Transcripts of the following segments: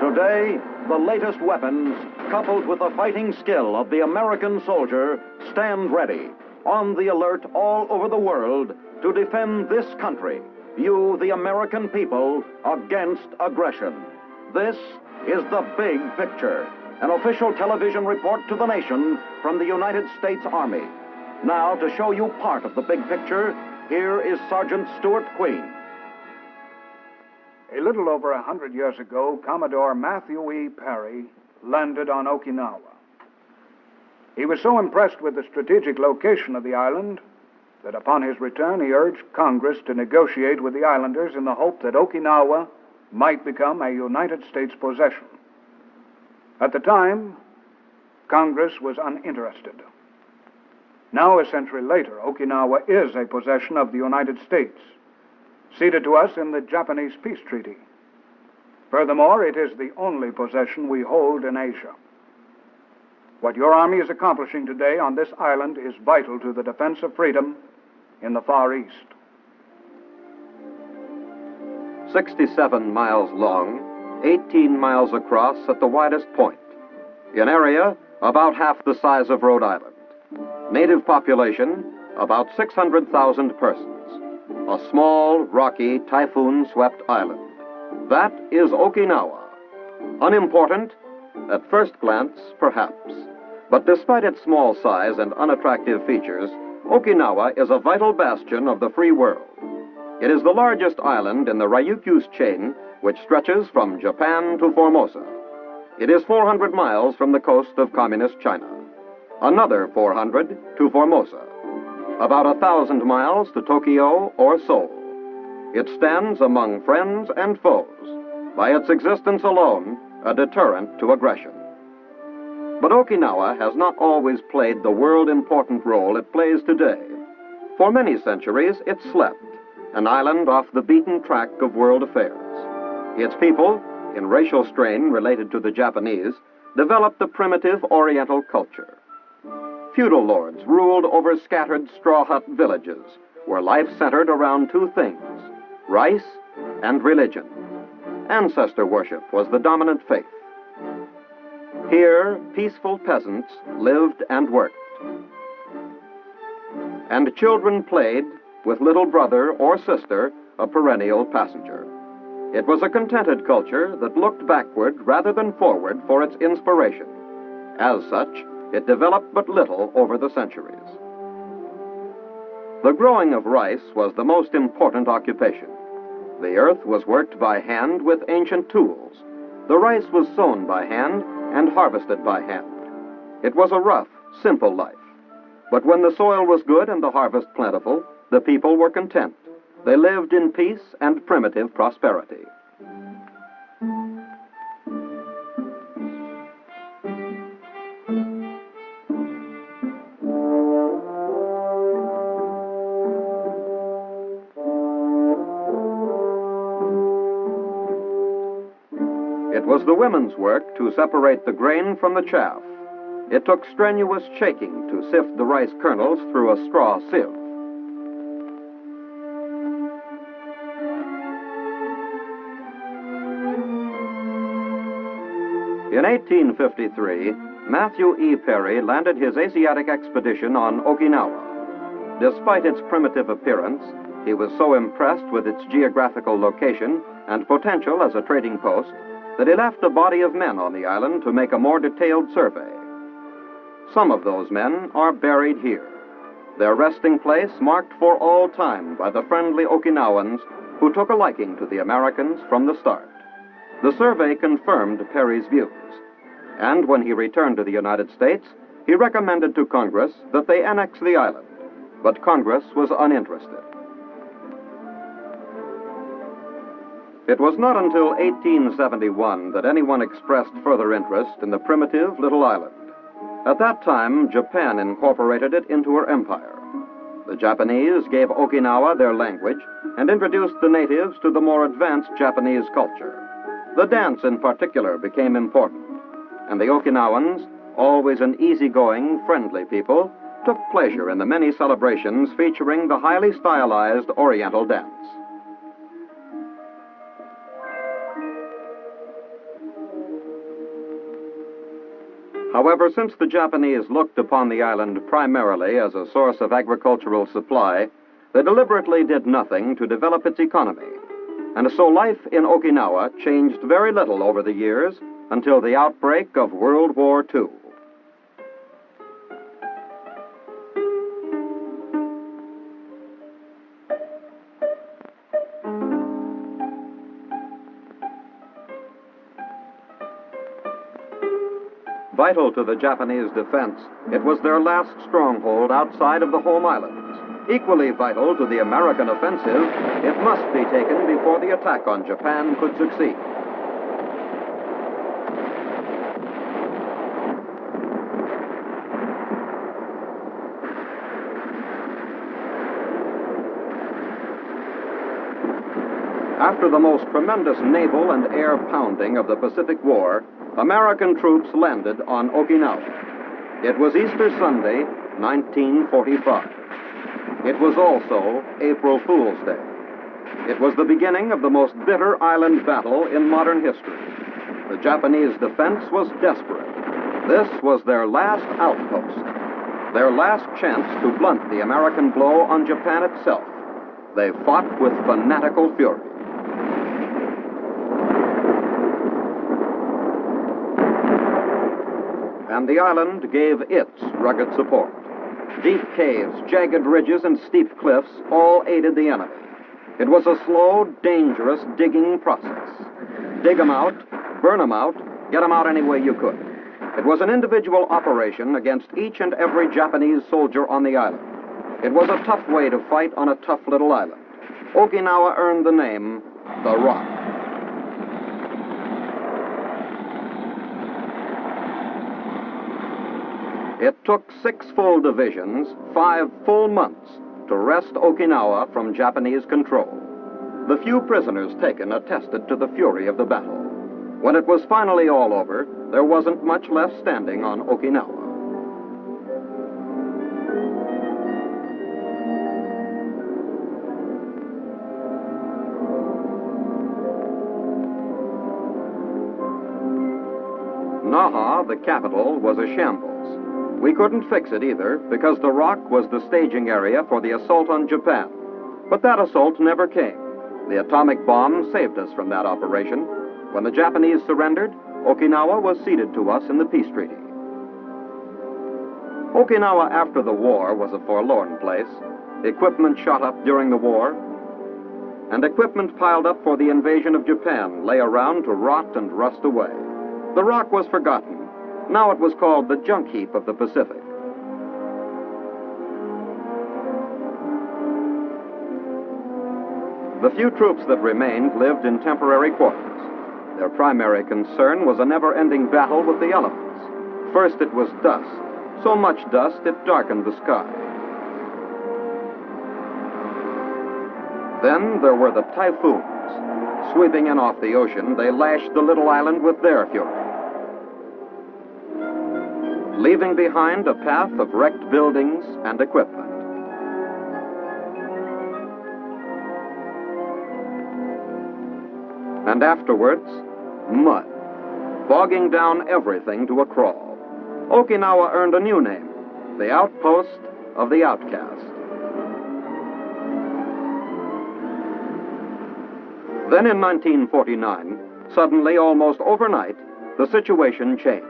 Today, the latest weapons, coupled with the fighting skill of the American soldier, stand ready, on the alert all over the world to defend this country, you, the American people, against aggression. This is The Big Picture, an official television report to the nation from the United States Army. Now, to show you part of the big picture, here is Sergeant Stuart Queen. A little over 100 years ago, Commodore Matthew E. Perry landed on Okinawa. He was so impressed with the strategic location of the island that upon his return he urged Congress to negotiate with the islanders in the hope that Okinawa might become a United States possession. At the time, Congress was uninterested. Now, a century later, Okinawa is a possession of the United States, ceded to us in the Japanese peace treaty. Furthermore, it is the only possession we hold in Asia. What your Army is accomplishing today on this island is vital to the defense of freedom in the Far East. 67 miles long, 18 miles across at the widest point. In area, about half the size of Rhode Island. Native population, about 600,000 persons. A small, rocky, typhoon-swept island. That is Okinawa. Unimportant, at first glance, perhaps. But despite its small size and unattractive features, Okinawa is a vital bastion of the free world. It is the largest island in the Ryukyu's chain, which stretches from Japan to Formosa. It is 400 miles from the coast of Communist China. Another 400 to Formosa. About 1,000 miles to Tokyo or Seoul. It stands among friends and foes, by its existence alone, a deterrent to aggression. But Okinawa has not always played the world-important role it plays today. For many centuries, it slept, an island off the beaten track of world affairs. Its people, in racial strain related to the Japanese, developed the primitive Oriental culture. Feudal lords ruled over scattered straw hut villages, where life centered around two things, rice and religion. Ancestor worship was the dominant faith. Here, peaceful peasants lived and worked. And children played, with little brother or sister, a perennial passenger. It was a contented culture that looked backward rather than forward for its inspiration. As such, it developed but little over the centuries. The growing of rice was the most important occupation. The earth was worked by hand with ancient tools. The rice was sown by hand and harvested by hand. It was a rough, simple life. But when the soil was good and the harvest plentiful, the people were content. They lived in peace and primitive prosperity. It was the women's work to separate the grain from the chaff. It took strenuous shaking to sift the rice kernels through a straw sieve. In 1853, Matthew E. Perry landed his Asiatic expedition on Okinawa. Despite its primitive appearance, he was so impressed with its geographical location and potential as a trading post that he left a body of men on the island to make a more detailed survey. Some of those men are buried here, their resting place marked for all time by the friendly Okinawans who took a liking to the Americans from the start. The survey confirmed Perry's views, and when he returned to the United States, he recommended to Congress that they annex the island, but Congress was uninterested. It was not until 1871 that anyone expressed further interest in the primitive little island. At that time, Japan incorporated it into her empire. The Japanese gave Okinawa their language and introduced the natives to the more advanced Japanese culture. The dance in particular became important, and the Okinawans, always an easygoing, friendly people, took pleasure in the many celebrations featuring the highly stylized Oriental dance. However, since the Japanese looked upon the island primarily as a source of agricultural supply, they deliberately did nothing to develop its economy. And so life in Okinawa changed very little over the years until the outbreak of World War II. Vital to the Japanese defense, it was their last stronghold outside of the home islands. Equally vital to the American offensive, it must be taken before the attack on Japan could succeed. After the most tremendous naval and air pounding of the Pacific War, American troops landed on Okinawa. It was Easter Sunday, 1945. It was also April Fool's Day. It was the beginning of the most bitter island battle in modern history. The Japanese defense was desperate. This was their last outpost, their last chance to blunt the American blow on Japan itself. They fought with fanatical fury. And the island gave its rugged support. Deep caves, jagged ridges, and steep cliffs all aided the enemy. It was a slow, dangerous digging process. Dig 'em out, burn 'em out, get 'em out any way you could. It was an individual operation against each and every Japanese soldier on the island. It was a tough way to fight on a tough little island. Okinawa earned the name the Rock. It took 6 full divisions, 5 full months, to wrest Okinawa from Japanese control. The few prisoners taken attested to the fury of the battle. When it was finally all over, there wasn't much left standing on Okinawa. Naha, the capital, was a shambles. We couldn't fix it either, because the Rock was the staging area for the assault on Japan. But that assault never came. The atomic bomb saved us from that operation. When the Japanese surrendered, Okinawa was ceded to us in the peace treaty. Okinawa after the war was a forlorn place. Equipment shot up during the war, and equipment piled up for the invasion of Japan lay around to rot and rust away. The Rock was forgotten. Now it was called the junk heap of the Pacific. The few troops that remained lived in temporary quarters. Their primary concern was a never-ending battle with the elements. First it was dust, so much dust it darkened the sky. Then there were the typhoons. Sweeping in off the ocean, they lashed the little island with their fury, leaving behind a path of wrecked buildings and equipment. And afterwards, mud, bogging down everything to a crawl. Okinawa earned a new name, the outpost of the outcast. Then in 1949, suddenly, almost overnight, the situation changed.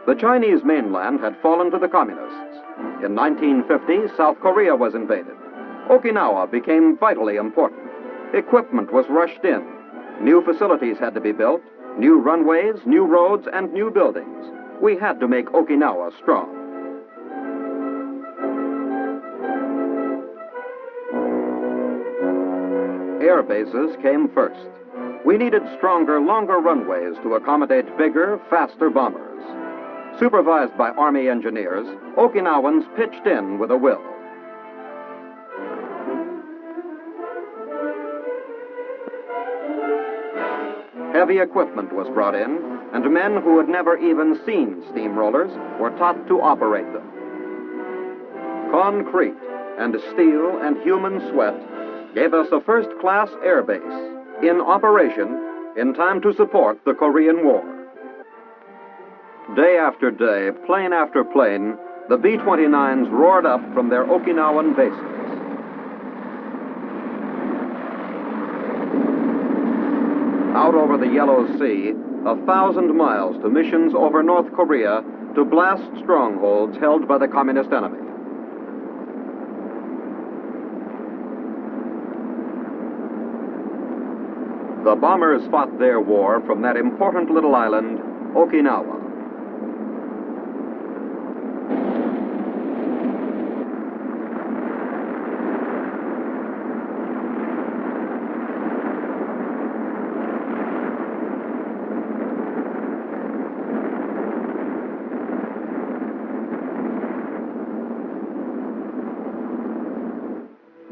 The Chinese mainland had fallen to the communists. In 1950, South Korea was invaded. Okinawa became vitally important. Equipment was rushed in. New facilities had to be built, new runways, new roads, and new buildings. We had to make Okinawa strong. Air bases came first. We needed stronger, longer runways to accommodate bigger, faster bombers. Supervised by Army engineers, Okinawans pitched in with a will. Heavy equipment was brought in, and men who had never even seen steamrollers were taught to operate them. Concrete and steel and human sweat gave us a first-class air base in operation in time to support the Korean War. Day after day, plane after plane, the B-29s roared up from their Okinawan bases. Out over the Yellow Sea, 1,000 miles to missions over North Korea to blast strongholds held by the communist enemy. The bombers fought their war from that important little island, Okinawa.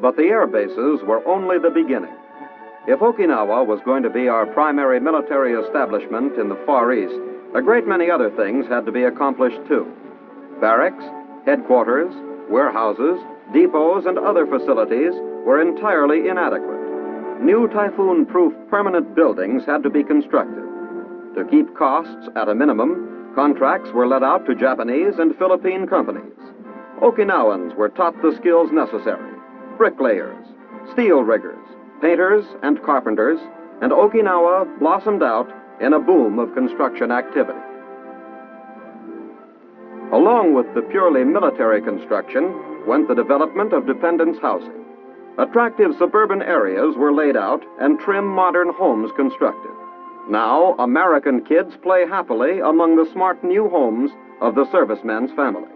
But the air bases were only the beginning. If Okinawa was going to be our primary military establishment in the Far East, a great many other things had to be accomplished too. Barracks, headquarters, warehouses, depots, and other facilities were entirely inadequate. New typhoon-proof permanent buildings had to be constructed. To keep costs at a minimum, contracts were let out to Japanese and Philippine companies. Okinawans were taught the skills necessary: bricklayers, steel riggers, painters, and carpenters, and Okinawa blossomed out in a boom of construction activity. Along with the purely military construction went the development of dependence housing. Attractive suburban areas were laid out and trim modern homes constructed. Now, American kids play happily among the smart new homes of the servicemen's family.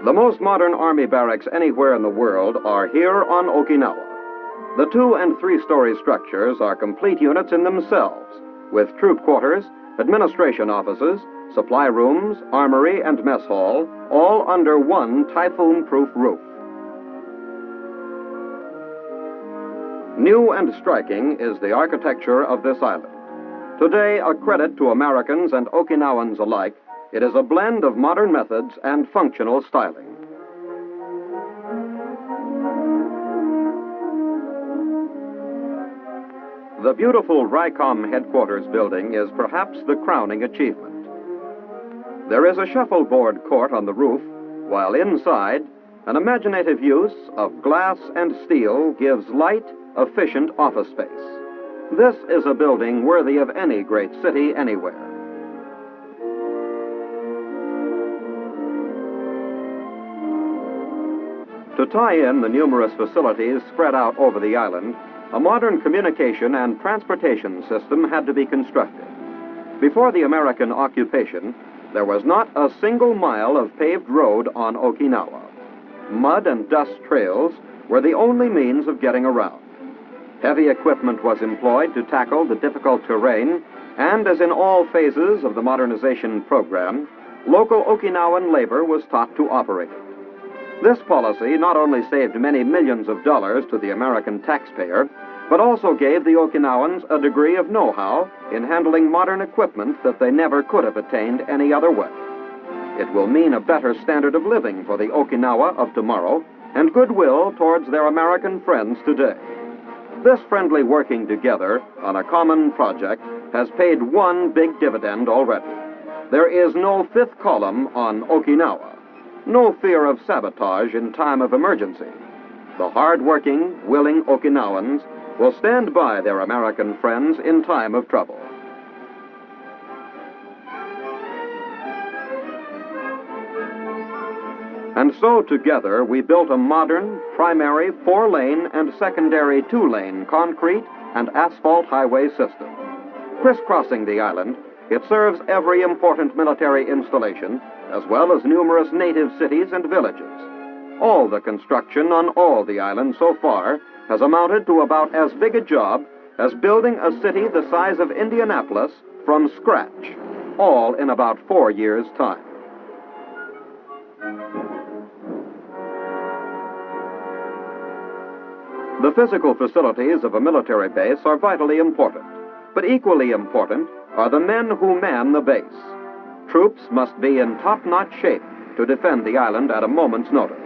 The most modern Army barracks anywhere in the world are here on Okinawa. The 2- and 3-story structures are complete units in themselves, with troop quarters, administration offices, supply rooms, armory, and mess hall, all under one typhoon-proof roof. New and striking is the architecture of this island. Today, a credit to Americans and Okinawans alike, it is a blend of modern methods and functional styling. The beautiful RICOM headquarters building is perhaps the crowning achievement. There is a shuffleboard court on the roof, while inside, an imaginative use of glass and steel gives light, efficient office space. This is a building worthy of any great city anywhere. To tie in the numerous facilities spread out over the island, a modern communication and transportation system had to be constructed. Before the American occupation, there was not a single mile of paved road on Okinawa. Mud and dust trails were the only means of getting around. Heavy equipment was employed to tackle the difficult terrain, and as in all phases of the modernization program, local Okinawan labor was taught to operate it. This policy not only saved many millions of dollars to the American taxpayer, but also gave the Okinawans a degree of know-how in handling modern equipment that they never could have attained any other way. It will mean a better standard of living for the Okinawa of tomorrow and goodwill towards their American friends today. This friendly working together on a common project has paid one big dividend already. There is no fifth column on Okinawa. No fear of sabotage in time of emergency. The hard-working, willing Okinawans will stand by their American friends in time of trouble. And so together we built a modern, primary 4-lane and secondary 2-lane concrete and asphalt highway system. Crisscrossing the island, it serves every important military installation, as well as numerous native cities and villages. All the construction on all the island so far has amounted to about as big a job as building a city the size of Indianapolis from scratch, all in about 4 years' time. The physical facilities of a military base are vitally important, but equally important are the men who man the base. Troops must be in top-notch shape to defend the island at a moment's notice.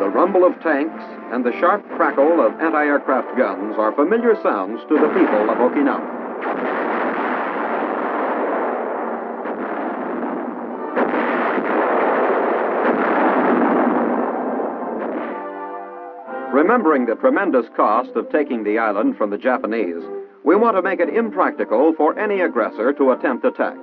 The rumble of tanks and the sharp crackle of anti-aircraft guns are familiar sounds to the people of Okinawa. Remembering the tremendous cost of taking the island from the Japanese, we want to make it impractical for any aggressor to attempt attack.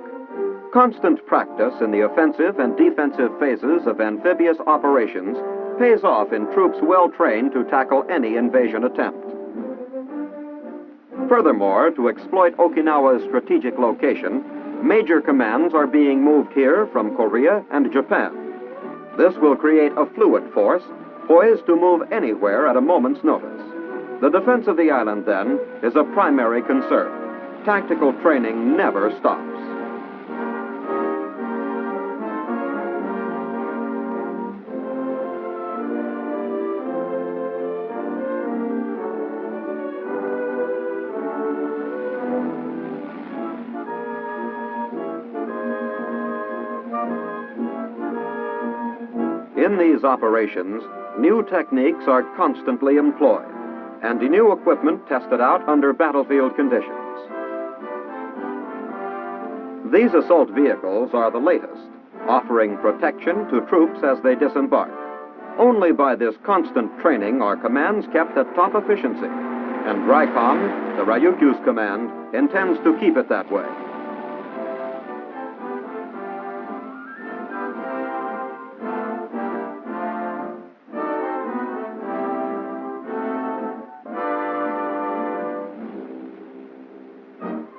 Constant practice in the offensive and defensive phases of amphibious operations pays off in troops well trained to tackle any invasion attempt. Furthermore, to exploit Okinawa's strategic location, major commands are being moved here from Korea and Japan. This will create a fluid force poised to move anywhere at a moment's notice. The defense of the island, then, is a primary concern. Tactical training never stops. In these operations, new techniques are constantly employed, and new equipment tested out under battlefield conditions. These assault vehicles are the latest, offering protection to troops as they disembark. Only by this constant training are commands kept at top efficiency, and RICOM, the Ryukyu's command, intends to keep it that way.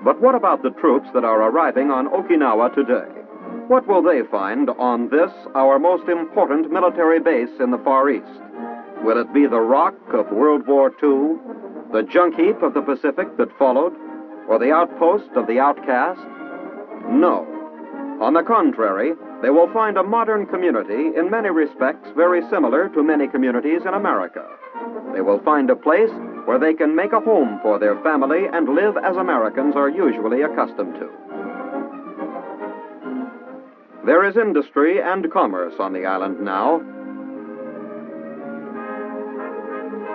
But what about the troops that are arriving on Okinawa today? What will they find on this, our most important military base in the Far East? Will it be the rock of World War II, the junk heap of the Pacific that followed, or the outpost of the outcast? No. On the contrary, they will find a modern community in many respects very similar to many communities in America. They will find a place where they can make a home for their family and live as Americans are usually accustomed to. There is industry and commerce on the island now.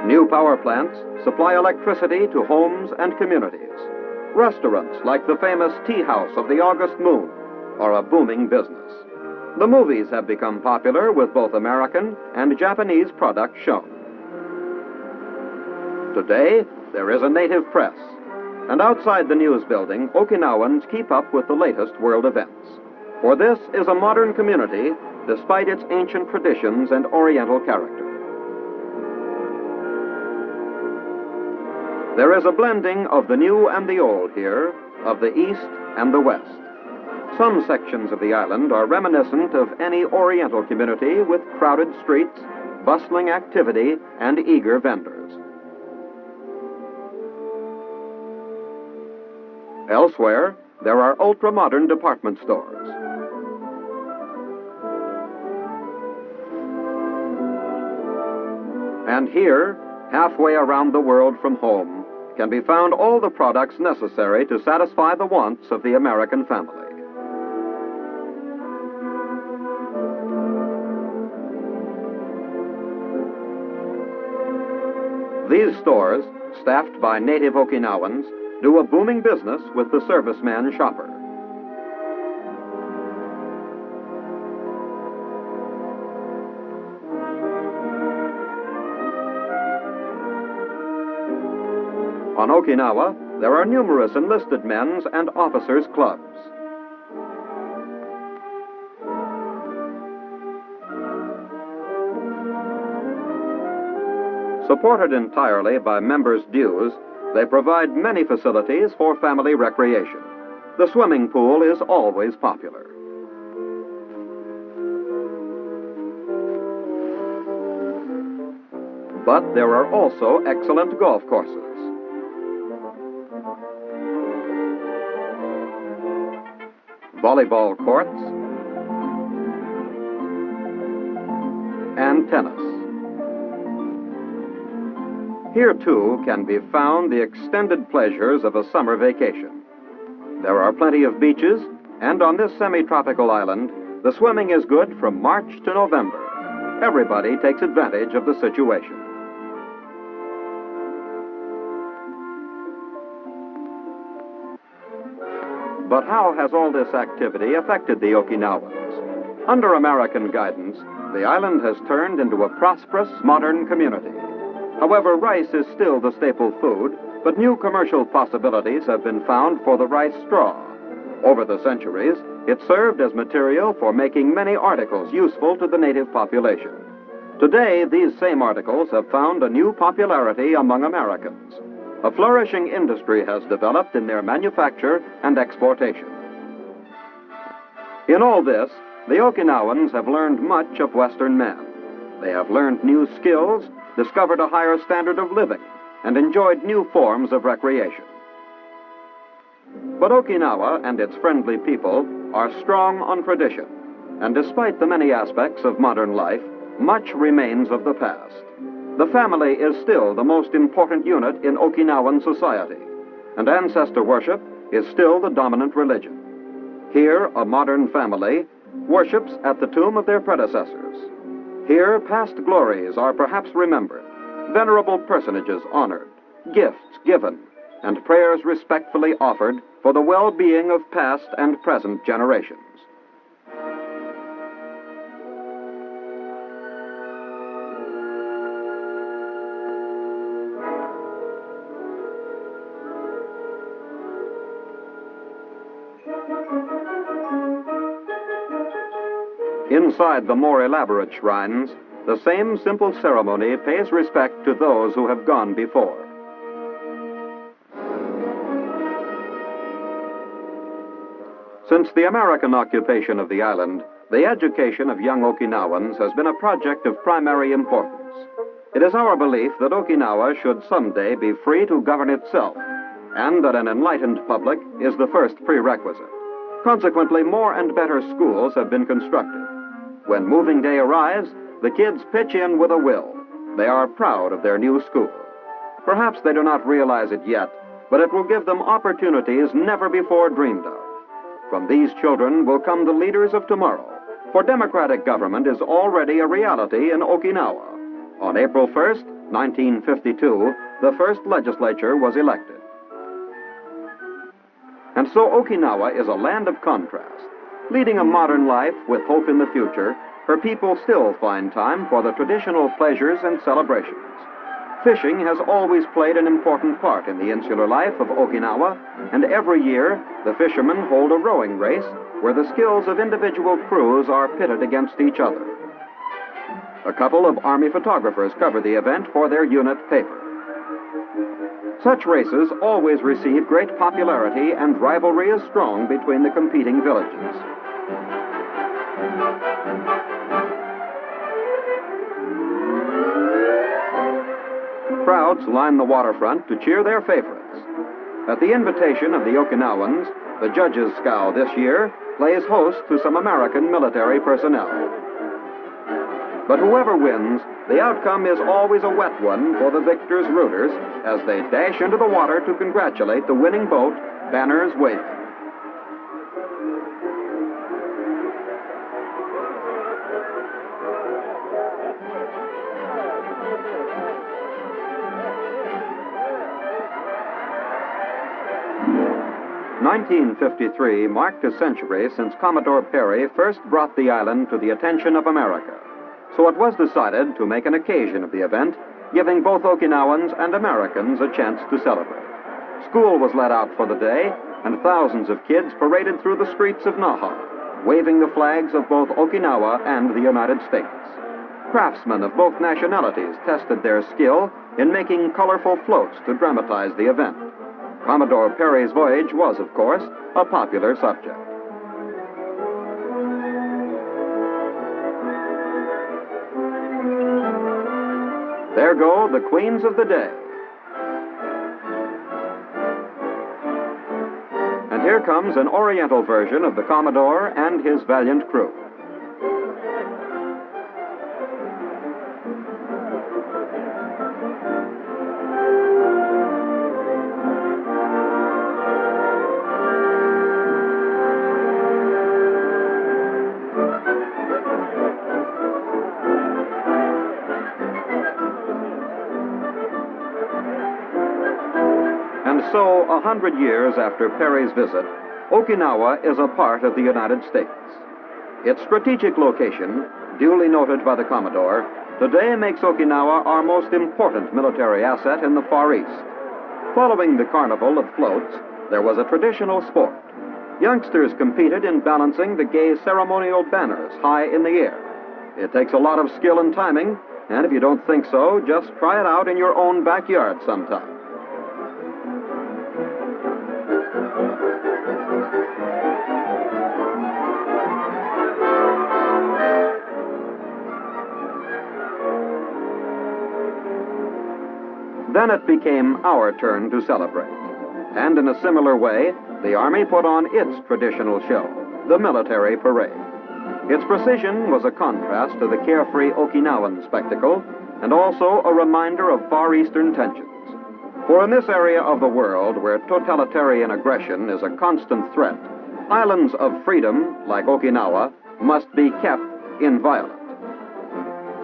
New power plants supply electricity to homes and communities. Restaurants like the famous Tea House of the August Moon are a booming business. The movies have become popular with both American and Japanese products shown. Today, there is a native press, and outside the news building, Okinawans keep up with the latest world events. For this is a modern community, despite its ancient traditions and Oriental character. There is a blending of the new and the old here, of the East and the West. Some sections of the island are reminiscent of any Oriental community with crowded streets, bustling activity, and eager vendors. Elsewhere, there are ultra-modern department stores. And here, halfway around the world from home, can be found all the products necessary to satisfy the wants of the American family. These stores, staffed by native Okinawans, do a booming business with the serviceman shopper. On Okinawa, there are numerous enlisted men's and officers' clubs. Supported entirely by members' dues, they provide many facilities for family recreation. The swimming pool is always popular. But there are also excellent golf courses. Volleyball courts and tennis. Here, too, can be found the extended pleasures of a summer vacation. There are plenty of beaches, and on this semi-tropical island, the swimming is good from March to November. everybody takes advantage of the situation. But how has all this activity affected the Okinawans? Under American guidance, the island has turned into a prosperous, modern community. However, rice is still the staple food, but new commercial possibilities have been found for the rice straw. Over the centuries, it served as material for making many articles useful to the native population. Today, these same articles have found a new popularity among Americans. A flourishing industry has developed in their manufacture and exportation. In all this, the Okinawans have learned much of Western men. They have learned new skills, discovered a higher standard of living, and enjoyed new forms of recreation. But Okinawa and its friendly people are strong on tradition, and despite the many aspects of modern life, much remains of the past. The family is still the most important unit in Okinawan society, and ancestor worship is still the dominant religion. Here, a modern family worships at the tomb of their predecessors. Here, past glories are perhaps remembered, venerable personages honored, gifts given, and prayers respectfully offered for the well-being of past and present generations. Inside the more elaborate shrines, the same simple ceremony pays respect to those who have gone before. Since the American occupation of the island, the education of young Okinawans has been a project of primary importance. It is our belief that Okinawa should someday be free to govern itself, and that an enlightened public is the first prerequisite. Consequently, more and better schools have been constructed. When moving day arrives, the kids pitch in with a will. They are proud of their new school. Perhaps they do not realize it yet, but it will give them opportunities never before dreamed of. From these children will come the leaders of tomorrow, for democratic government is already a reality in Okinawa. On April 1st, 1952, the first legislature was elected. And so Okinawa is a land of contrast. Leading a modern life with hope in the future, her people still find time for the traditional pleasures and celebrations. Fishing has always played an important part in the insular life of Okinawa, and every year the fishermen hold a rowing race where the skills of individual crews are pitted against each other. A couple of Army photographers cover the event for their unit paper. Such races always receive great popularity, and rivalry is strong between the competing villages. Crowds line the waterfront to cheer their favorites. At the invitation of the Okinawans, the judges' scow this year plays host to some American military personnel. But whoever wins, the outcome is always a wet one for the victors' rooters as they dash into the water to congratulate the winning boat, banners waving. (1953) marked a century since Commodore Perry first brought the island to the attention of America. So it was decided to make an occasion of the event, giving both Okinawans and Americans a chance to celebrate. School was let out for the day, and thousands of kids paraded through the streets of Naha, waving the flags of both Okinawa and the United States. Craftsmen of both nationalities tested their skill in making colorful floats to dramatize the event. Commodore Perry's voyage was, of course, a popular subject. There go the queens of the day. And here comes an Oriental version of the Commodore and his valiant crew. so, 100 years after Perry's visit, Okinawa is a part of the United States. Its strategic location, duly noted by the Commodore, today makes Okinawa our most important military asset in the Far East. Following the carnival of floats, there was a traditional sport. Youngsters competed in balancing the gay ceremonial banners high in the air. It takes a lot of skill and timing, and if you don't think so, just try it out in your own backyard sometime. Then it became our turn to celebrate. And in a similar way, the Army put on its traditional show, the military parade. Its precision was a contrast to the carefree Okinawan spectacle, and also a reminder of Far Eastern tensions. For in this area of the world where totalitarian aggression is a constant threat, islands of freedom, like Okinawa, must be kept inviolate.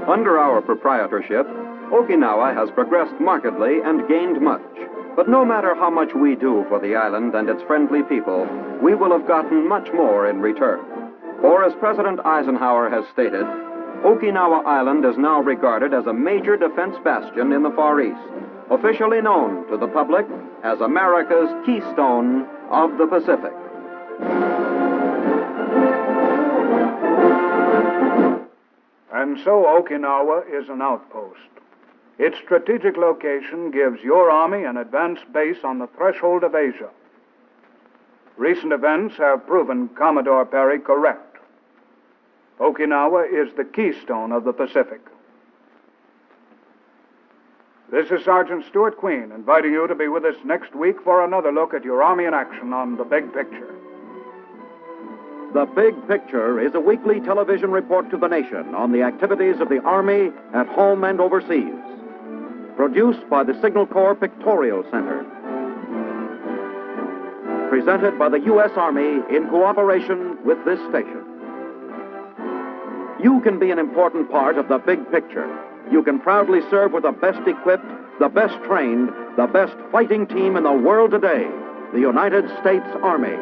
Under our proprietorship, Okinawa has progressed markedly and gained much. But no matter how much we do for the island and its friendly people, we will have gotten much more in return. For as President Eisenhower has stated, Okinawa Island is now regarded as a major defense bastion in the Far East, officially known to the public as America's Keystone of the Pacific. And so Okinawa is an outpost. Its strategic location gives your Army an advanced base on the threshold of Asia. Recent events have proven Commodore Perry correct. Okinawa is the keystone of the Pacific. This is Sergeant Stuart Queen inviting you to be with us next week for another look at your Army in action on The Big Picture. The Big Picture is a weekly television report to the nation on the activities of the Army at home and overseas. Produced by the Signal Corps Pictorial Center. Presented by the U.S. Army in cooperation with this station. You can be an important part of the big picture. You can proudly serve with the best equipped, the best trained, the best fighting team in the world today, the United States Army.